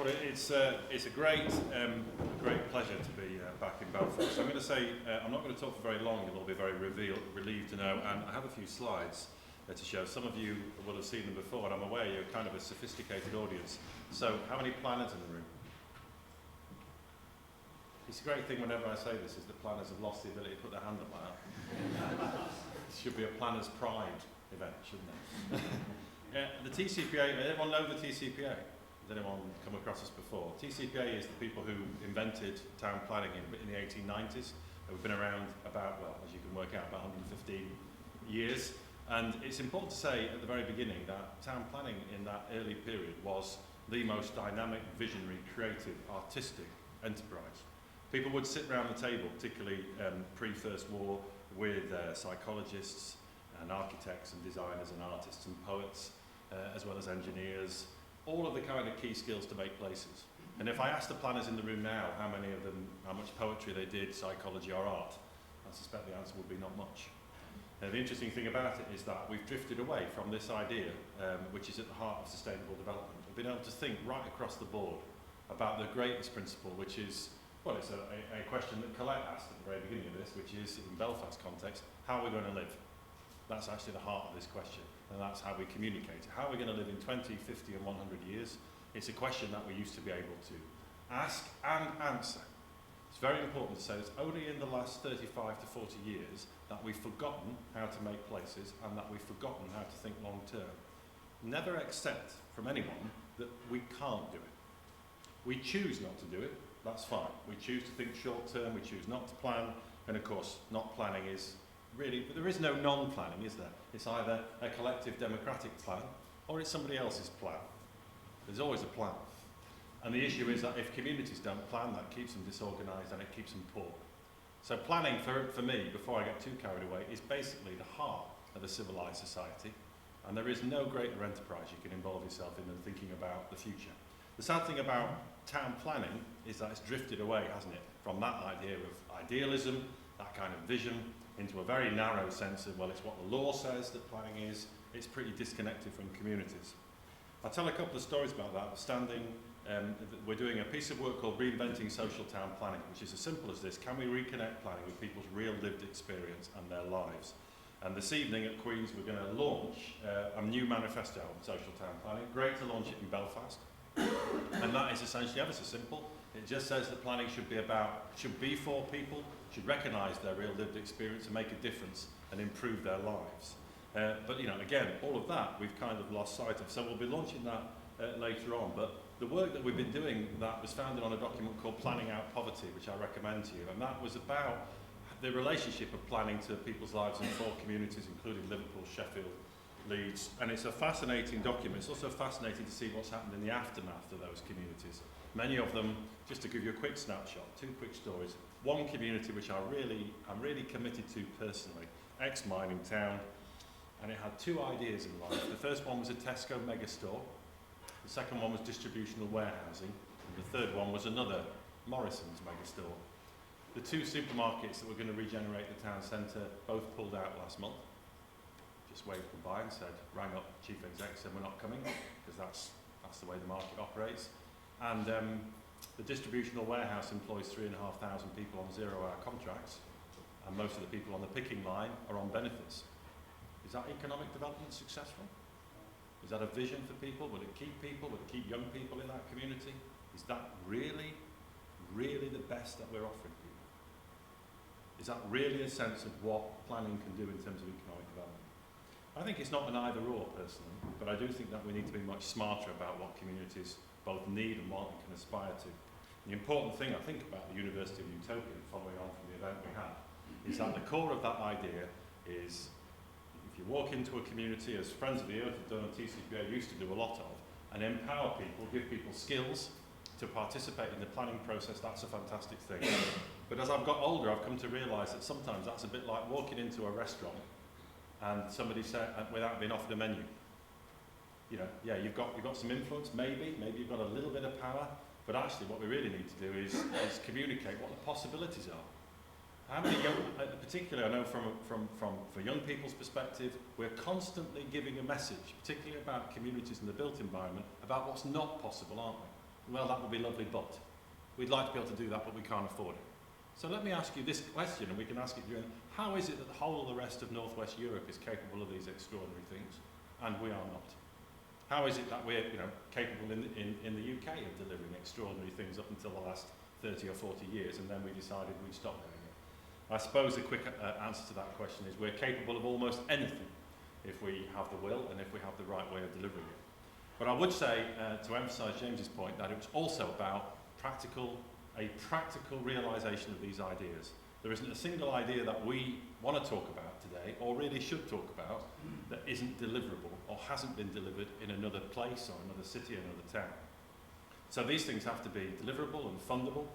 It's a great pleasure to be back in Belfast. So I'm going to say, I'm not going to talk for very long, you'll all be very relieved to know, and I have a few slides to show. Some of you will have seen them before, and I'm aware you're kind of a sophisticated audience. So how many planners in the room? It's a great thing whenever I say this, is that planners have lost the ability to put their hand up like that. It should be a planner's pride event, shouldn't it? The TCPA, everyone know the TCPA? Has anyone come across this before? TCPA is the people who invented town planning in the 1890s. We've been around about, well, as you can work out, about 115 years. And it's important to say at the very beginning that town planning in that early period was the most dynamic, visionary, creative, artistic enterprise. People would sit around the table, particularly pre-First War, with psychologists and architects and designers and artists and poets, as well as engineers, all of the kind of key skills to make places. And if I ask the planners in the room now how many of them, how much poetry they did, psychology or art, I suspect the answer would be not much. The interesting thing about it is that we've drifted away from this idea, which is at the heart of sustainable development. We've been able to think right across the board about the greatest principle, which is, well, it's a question that Colette asked at the very beginning of this, which is, in Belfast context, how are we going to live? That's actually the heart of this question, and that's how we communicate. How are we going to live in 20, 50 and 100 years? It's a question that we used to be able to ask and answer. It's very important to say it's only in the last 35 to 40 years that we've forgotten how to make places and that we've forgotten how to think long term. Never accept from anyone that we can't do it. We choose not to do it, that's fine. We choose to think short term, we choose not to plan, and of course not planning is really, but there is no non-planning, is there? It's either a collective democratic plan or it's somebody else's plan. There's always a plan. And the issue is that if communities don't plan, that keeps them disorganised and it keeps them poor. So planning, for me, before I get too carried away, is basically the heart of a civilised society. And there is no greater enterprise you can involve yourself in than thinking about the future. The sad thing about town planning is that it's drifted away, hasn't it, from that idea of idealism, that kind of vision, into a very narrow sense of, well, it's what the law says that planning is. It's pretty disconnected from communities. I'll tell a couple of stories about that. We're doing a piece of work called Reinventing Social Town Planning, which is as simple as this. Can we reconnect planning with people's real lived experience and their lives? And this evening at Queen's, we're going to launch a new manifesto on social town planning. Great to launch it in Belfast. And that is essentially ever so simple. It just says that planning should be for people, should recognise their real lived experience and make a difference and improve their lives. But, you know, again, all of that we've kind of lost sight of. So we'll be launching that later on. But the work that we've been doing, that was founded on a document called Planning Out Poverty, which I recommend to you. And that was about the relationship of planning to people's lives in 4 communities, including Liverpool, Sheffield, Leeds. And it's a fascinating document. It's also fascinating to see what's happened in the aftermath of those communities. Many of them, just to give you a quick snapshot, 2 quick stories. One community which I'm really committed to personally, ex-mining town, and it had 2 ideas in life. The first one was a Tesco megastore, the second one was distributional warehousing, and the third one was another Morrison's megastore. The 2 supermarkets that were going to regenerate the town centre both pulled out last month. Just waved goodbye and said, rang up chief exec, said we're not coming, because that's the way the market operates. And the distributional warehouse employs 3,500 people on 0-hour contracts, and most of the people on the picking line are on benefits. Is that economic development successful? Is that a vision for people? Will it keep people? Will it keep young people in that community? Is that really, really the best that we're offering people? Is that really a sense of what planning can do in terms of economic development? I think it's not an either or personally, but I do think that we need to be much smarter about what communities both need and want and can aspire to. The important thing I think about the University of Utopia, following on from the event we had, is that the core of that idea is if you walk into a community, as Friends of the Earth have done and TCPA used to do a lot of, and empower people, give people skills to participate in the planning process, that's a fantastic thing. But as I've got older, I've come to realise that sometimes that's a bit like walking into a restaurant and somebody said, without being offered a menu. You know, yeah, you've got some influence, maybe you've got a little bit of power, but actually what we really need to do is communicate what the possibilities are. How many young, particularly I know for young people's perspective, we're constantly giving a message, particularly about communities in the built environment, about what's not possible, aren't we? Well, that would be lovely, but we'd like to be able to do that, but we can't afford it. So let me ask you this question, and we can ask it during, how is it that the whole of the rest of Northwest Europe is capable of these extraordinary things, and we are not? How is it that we're capable in the UK of delivering extraordinary things up until the last 30 or 40 years, and then we decided we'd stop doing it? I suppose the quick answer to that question is we're capable of almost anything if we have the will and if we have the right way of delivering it. But I would say, to emphasise James's point, that it was also about a practical realisation of these ideas. There isn't a single idea that we want to talk about today, or really should talk about, that isn't deliverable or hasn't been delivered in another place or another city or another town. So these things have to be deliverable and fundable.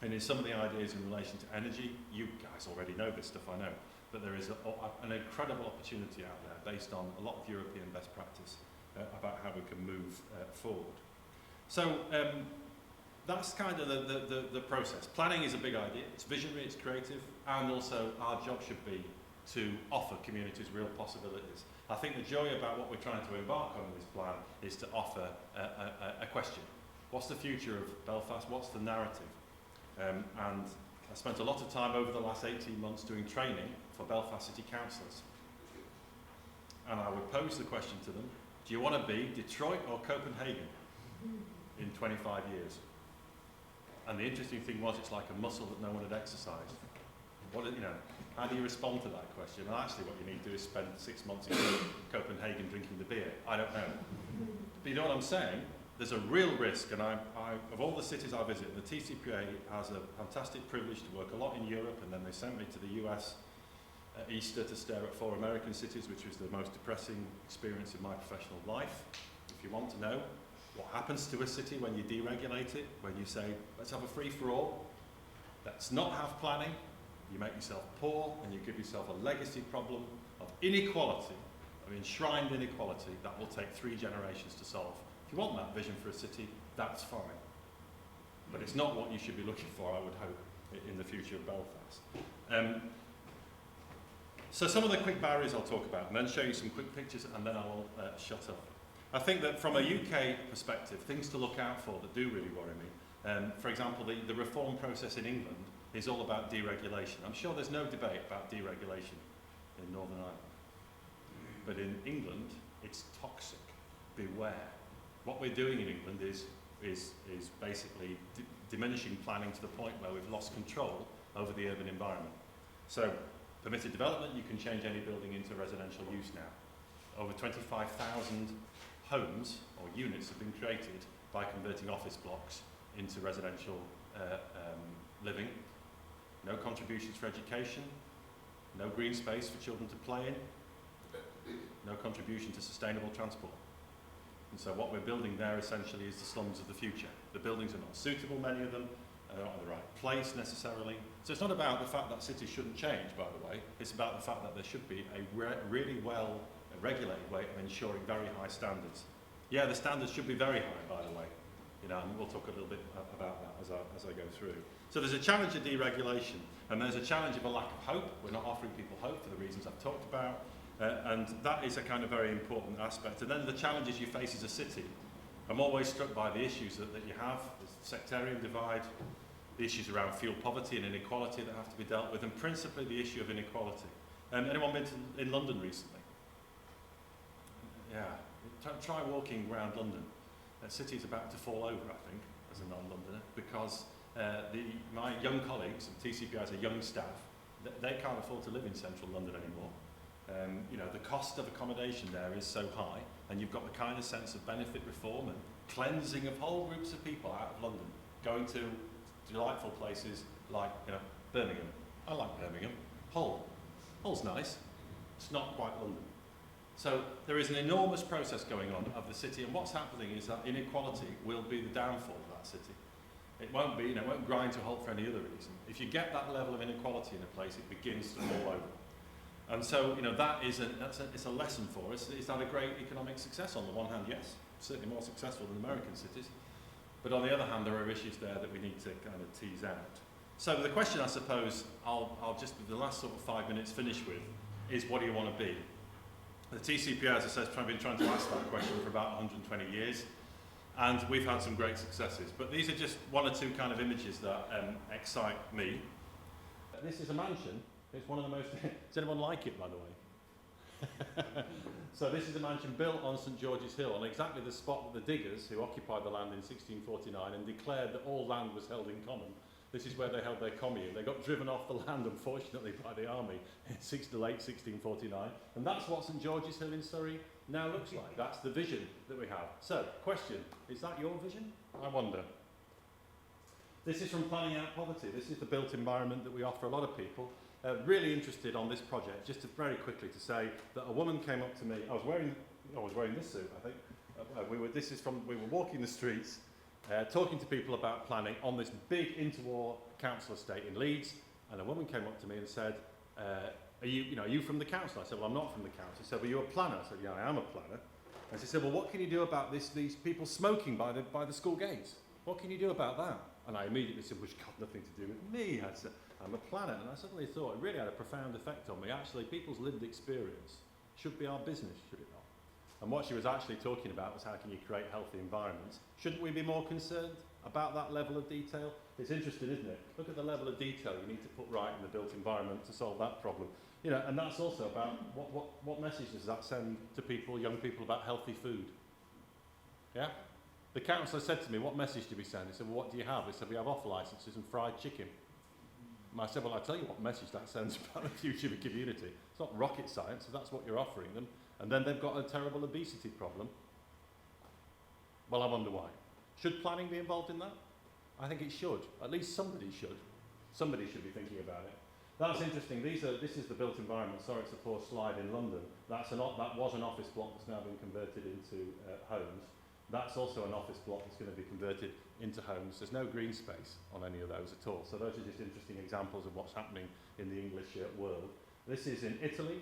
And in some of the ideas in relation to energy, you guys already know this stuff, I know, but there is an incredible opportunity out there based on a lot of European best practice about how we can move forward. So that's kind of the process. Planning is a big idea, it's visionary, it's creative, and also our job should be to offer communities real possibilities. I think the joy about what we're trying to embark on in this plan is to offer a question. What's the future of Belfast? What's the narrative? And I spent a lot of time over the last 18 months doing training for Belfast City Councillors. And I would pose the question to them, do you want to be Detroit or Copenhagen in 25 years? And the interesting thing was, it's like a muscle that no one had exercised. How do you respond to that question? And actually what you need to do is spend 6 months in Copenhagen drinking the beer. I don't know. But you know what I'm saying? There's a real risk, and of all the cities I visit, the TCPA has a fantastic privilege to work a lot in Europe, and then they sent me to the US at Easter to stare at 4 American cities, which was the most depressing experience in my professional life. If you want to know what happens to a city when you deregulate it, when you say, let's have a free-for-all, let's not have planning, you make yourself poor, and you give yourself a legacy problem of inequality, of enshrined inequality, that will take 3 generations to solve. If you want that vision for a city, that's fine. But it's not what you should be looking for, I would hope, in the future of Belfast. So some of the quick barriers I'll talk about, and then show you some quick pictures, and then I will shut up. I think that from a UK perspective, things to look out for that do really worry me. For example, the reform process in England is all about deregulation. I'm sure there's no debate about deregulation in Northern Ireland. But in England, it's toxic. Beware. What we're doing in England is basically diminishing planning to the point where we've lost control over the urban environment. So, permitted development, you can change any building into residential use now. Over 25,000 homes or units have been created by converting office blocks into residential living. No contributions for education, no green space for children to play in, no contribution to sustainable transport. And so what we're building there essentially is the slums of the future. The buildings are not suitable, many of them, are not in the right place necessarily. So it's not about the fact that cities shouldn't change, by the way. It's about the fact that there should be a really well regulated way of ensuring very high standards. Yeah, the standards should be very high, by the way. And we'll talk a little bit about that as I go through. So there's a challenge of deregulation, and there's a challenge of a lack of hope. We're not offering people hope for the reasons I've talked about. And that is a kind of very important aspect. And then the challenges you face as a city. I'm always struck by the issues that you have, the sectarian divide, the issues around fuel poverty and inequality that have to be dealt with, and principally the issue of inequality. Anyone been in London recently? Yeah, try walking around London. The city is about to fall over, I think, as a non-Londoner, because my young colleagues, and TCPI has a young staff, they can't afford to live in central London anymore. The cost of accommodation there is so high, and you've got the kind of sense of benefit reform and cleansing of whole groups of people out of London, going to delightful places like Birmingham. I like Birmingham. Hull's nice. It's not quite London. So there is an enormous process going on of the city, and what's happening is that inequality will be the downfall of that city. It won't be, it won't grind to a halt for any other reason. If you get that level of inequality in a place, it begins to fall over. And so, it's a lesson for us. Is that a great economic success? On the one hand, yes, certainly more successful than American cities. But on the other hand, there are issues there that we need to kind of tease out. So the question, I suppose, I'll just, the last sort of 5 minutes finish with, is what do you want to be? The TCPA, as I said, has been trying to ask that question for about 120 years. And we've had some great successes. But these are just one or two kind of images that excite me. This is a mansion. It's one of the most... Does anyone like it, by the way? So this is a mansion built on St George's Hill, on exactly the spot that the diggers who occupied the land in 1649 and declared that all land was held in common. This is where they held their commune. They got driven off the land, unfortunately, by the army in late 1649. And that's what St George's Hill in Surrey now looks like. That's the vision that we have. So, question, is that your vision? I wonder. This is from Planning Out Poverty. This is the built environment that we offer a lot of people. Really interested on this project, just to very quickly to say that a woman came up to me. I was wearing this suit, I think. We were walking the streets, talking to people about planning on this big interwar council estate in Leeds, and a woman came up to me and said, are you from the council? I said, well, I'm not from the council. She said, well, you're a planner. I said, yeah, I am a planner. And she said, well, what can you do about these people smoking by the school gates? What can you do about that? And I immediately said, well, it's got nothing to do with me. I said, I'm a planner. And I suddenly thought it really had a profound effect on me. Actually, people's lived experience should be our business, should it not? And what she was actually talking about was how can you create healthy environments. Shouldn't we be more concerned about that level of detail? It's interesting, isn't it? Look at the level of detail you need to put right in the built environment to solve that problem. You know, and that's also about what message does that send to people, young people, about healthy food? Yeah? The councillor said to me, what message do we send? He said, well, what do you have? He said, we have off licences and fried chicken. And I said, well, I'll tell you what message that sends about the future of a community. It's not rocket science, so that's what you're offering them. And then they've got a terrible obesity problem. Well, I wonder why. Should planning be involved in that? I think it should. At least somebody should. Somebody should be thinking about it. That's interesting. This is the built environment. Sorry, it's a poor slide in London. That was an office block that's now been converted into homes. That's also an office block that's going to be converted into homes. There's no green space on any of those at all. So those are just interesting examples of what's happening in the English world. This is in Italy,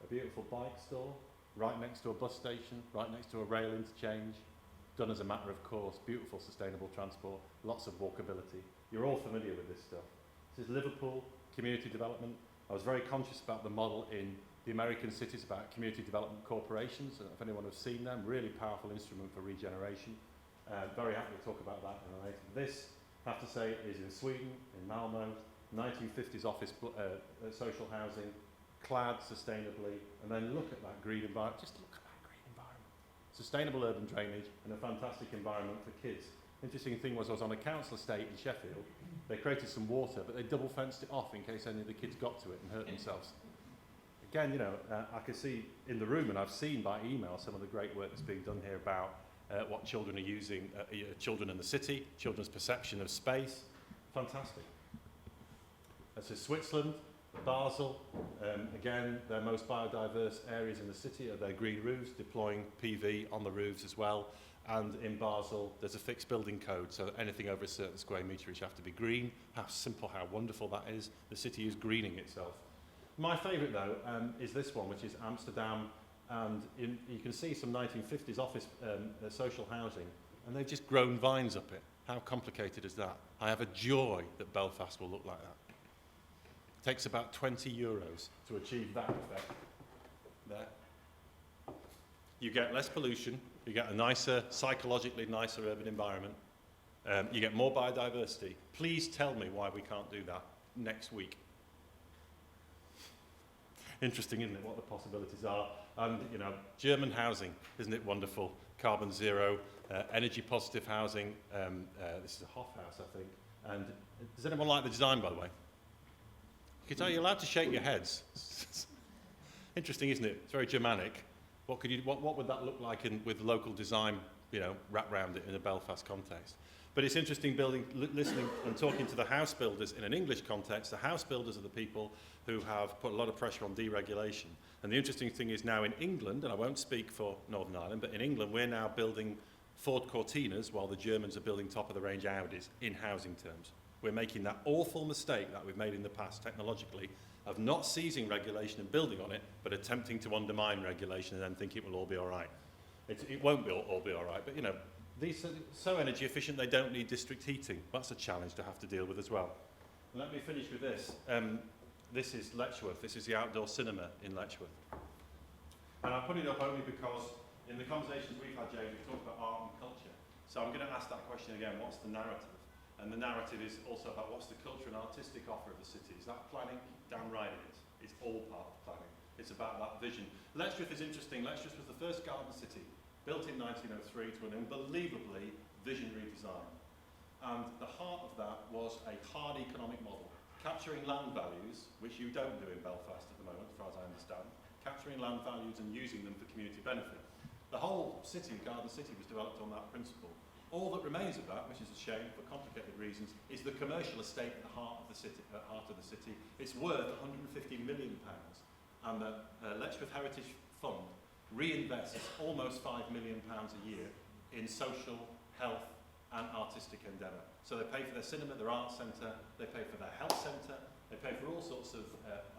a beautiful bike store, right next to a bus station, right next to a rail interchange, done as a matter of course, beautiful sustainable transport, lots of walkability. You're all familiar with this stuff. This is Liverpool, community development. I was very conscious about the model in the American cities about community development corporations. If anyone has seen them, really powerful instrument for regeneration. Very happy to talk about that in a later. This, I have to say, is in Sweden, in Malmo, 1950s office social housing, clad sustainably, and then look at that green environment. Just look at that green environment. Sustainable urban drainage and a fantastic environment for kids. Interesting thing was I was on a council estate in Sheffield. They created some water, but they double fenced it off in case any of the kids got to it and hurt themselves. Again, you know, I can see in the room, and I've seen by email some of the great work that's being done here about what children are using, children in the city, children's perception of space. Fantastic. This is Switzerland, Basel. Again, their most biodiverse areas in the city are their green roofs, deploying PV on the roofs as well. And in Basel, there's a fixed building code, so anything over a certain square meterage have to be green. How simple, how wonderful that is. The city is greening itself. My favourite, though, is this one, which is Amsterdam, and you can see some 1950s office social housing, and they've just grown vines up it. How complicated is that? I have a joy that Belfast will look like that. It takes about 20 euros to achieve that effect. There. You get less pollution, you get a nicer, psychologically nicer urban environment, you get more biodiversity. Please tell me why we can't do that next week. Interesting, isn't it, what the possibilities are? And, you know, German housing, isn't it wonderful? Carbon zero, energy positive housing. This is a Hoff house, I think. And does anyone like the design, by the way? You can tell you're allowed to shake your heads. Interesting, isn't it? It's very Germanic. What would that look like with local design, you know, wrapped around it in a Belfast context? But it's interesting listening and talking to the house builders in an English context. The house builders are the people who have put a lot of pressure on deregulation. And the interesting thing is now in England, and I won't speak for Northern Ireland, but in England we're now building Ford Cortinas while the Germans are building top-of-the-range Audis in housing terms. We're making that awful mistake that we've made in the past technologically of not seizing regulation and building on it, but attempting to undermine regulation and then think it will all be all right. It won't all be all right, but you know, these are so energy efficient they don't need district heating. That's a challenge to have to deal with as well. And let me finish with this. This is Letchworth. This is the outdoor cinema in Letchworth. And I put it up only because in the conversations we've had, James, we've talked about art and culture. So I'm going to ask that question again, what's the narrative? And the narrative is also about what's the culture and artistic offer of the city. Is that planning? Damn right it is. It's all part of planning. It's about that vision. Letchworth is interesting. Letchworth was the first garden city, built in 1903 to an unbelievably visionary design. And the heart of that was a hard economic model, capturing land values, which you don't do in Belfast at the moment, as far as I understand, capturing land values and using them for community benefit. The whole city, Garden City, was developed on that principle. All that remains of that, which is a shame for complicated reasons, is the commercial estate at the heart of the city. It's worth £150 million, and the Letchworth Heritage Fund reinvests almost £5 million a year in social, health and artistic endeavour. So they pay for their cinema, their art centre, they pay for their health centre, they pay for all sorts of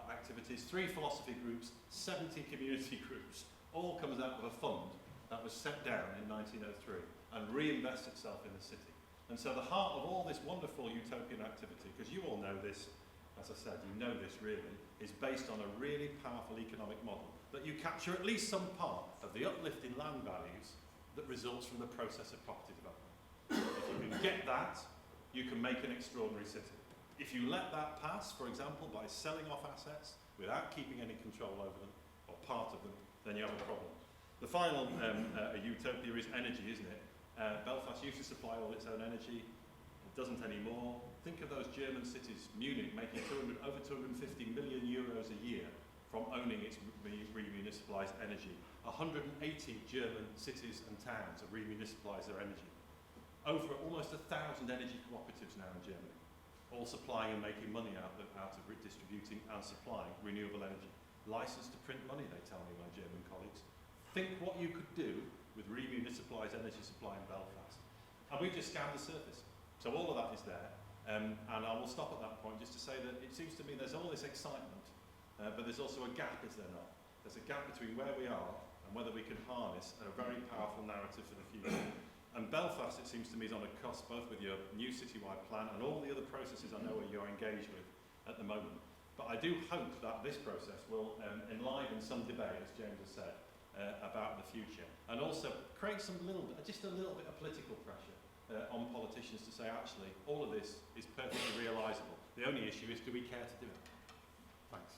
activities, 3 philosophy groups, 70 community groups, all comes out of a fund that was set down in 1903 and reinvests itself in the city. And so the heart of all this wonderful utopian activity, because you all know this, as I said, you know this really, is based on a really powerful economic model, that you capture at least some part of the uplift in land values that results from the process of property development. If you can get that, you can make an extraordinary city. If you let that pass, for example, by selling off assets without keeping any control over them, or part of them, then you have a problem. The final utopia is energy, isn't it? Belfast used to supply all its own energy. It doesn't anymore. Think of those German cities, Munich making over 250 million euros a year from owning its remunicipalised energy. 180 German cities and towns have remunicipalised their energy. Over almost 1,000 energy cooperatives now in Germany, all supplying and making money out of distributing and supplying renewable energy. Licensed to print money, they tell me, my German colleagues. Think what you could do with remunicipalised energy supply in Belfast. And we just scanned the surface. So all of that is there. And I will stop at that point just to say that it seems to me there's all this excitement, but there's also a gap, is there not? There's a gap between where we are and whether we can harness a very powerful narrative for the future. And Belfast, it seems to me, is on a cusp, both with your new citywide plan and all the other processes I know you're engaged with at the moment. But I do hope that this process will enliven some debate, as James has said, about the future, and also create just a little bit of political pressure on politicians to say, actually, all of this is perfectly realisable. The only issue is, do we care to do it? Thanks.